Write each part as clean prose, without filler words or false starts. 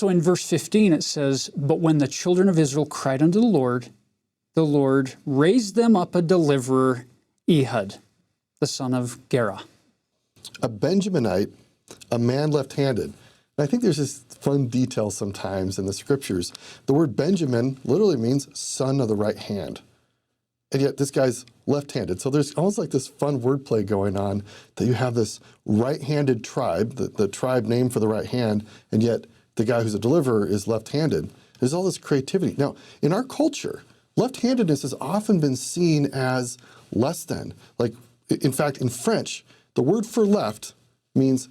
So in verse 15 it says, "But when the children of Israel cried unto the Lord raised them up a deliverer, Ehud, the son of Gera." A Benjaminite, a man left-handed. And I think there's this fun detail sometimes in the scriptures. The word Benjamin literally means son of the right hand. And yet this guy's left-handed. So there's almost like this fun wordplay going on that you have this right-handed tribe, the tribe name for the right hand, and yet the guy who's a deliverer is left-handed. There's all this creativity. Now, in our culture, left-handedness has often been seen as less than. Like, in fact, in French, the word for left is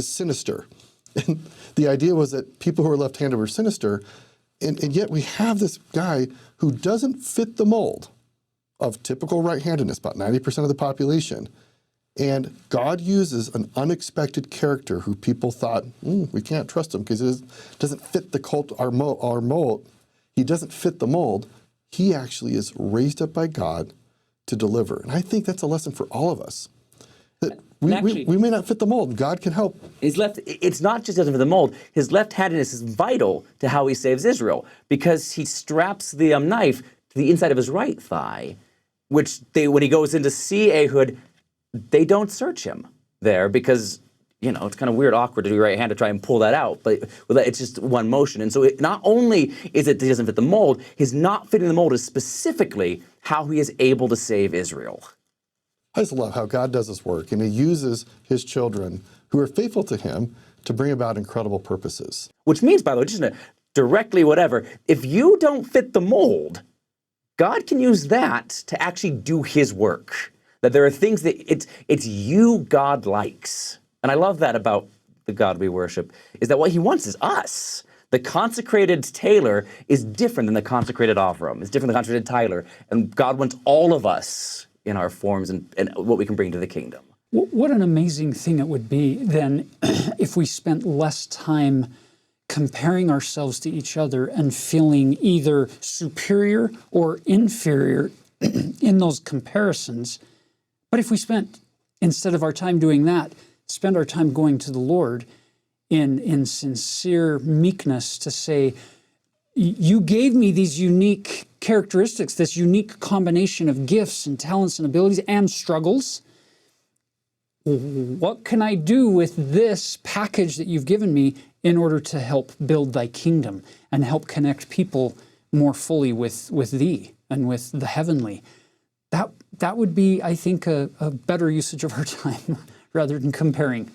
sinister. And the idea was that people who are left-handed were sinister, and yet we have this guy who doesn't fit the mold of typical right-handedness, about 90% of the population. And God uses an unexpected character who people thought, we can't trust him because he doesn't fit the cult, our mold. He doesn't fit the mold. He actually is raised up by God to deliver. And I think that's a lesson for all of us. That we may not fit the mold. God can help. It's not just doesn't fit the mold. His left-handedness is vital to how he saves Israel, because he straps the knife to the inside of his right thigh, which when he goes in to see Ehud, they don't search him there because, it's kind of weird, awkward to do right hand to try and pull that out, but it's just one motion. And so not only is it he doesn't fit the mold, his not fitting the mold is specifically how he is able to save Israel. I just love how God does his work, and he uses his children who are faithful to him to bring about incredible purposes. Which means, by the way, just directly whatever, if you don't fit the mold, God can use that to actually do his work. That there are things that it's you God likes. And I love that about the God we worship, is that what he wants is us. The consecrated Taylor is different than the consecrated Avram. It's different than the consecrated Tyler. And God wants all of us in our forms and what we can bring to the kingdom. What an amazing thing it would be then if we spent less time comparing ourselves to each other and feeling either superior or inferior in those comparisons. But if we spent, instead of our time doing that, spend our time going to the Lord in sincere meekness to say, you gave me these unique characteristics, this unique combination of gifts and talents and abilities and struggles. What can I do with this package that you've given me in order to help build thy kingdom and help connect people more fully with thee and with the heavenly? That would be, I think, a better usage of our time rather than comparing.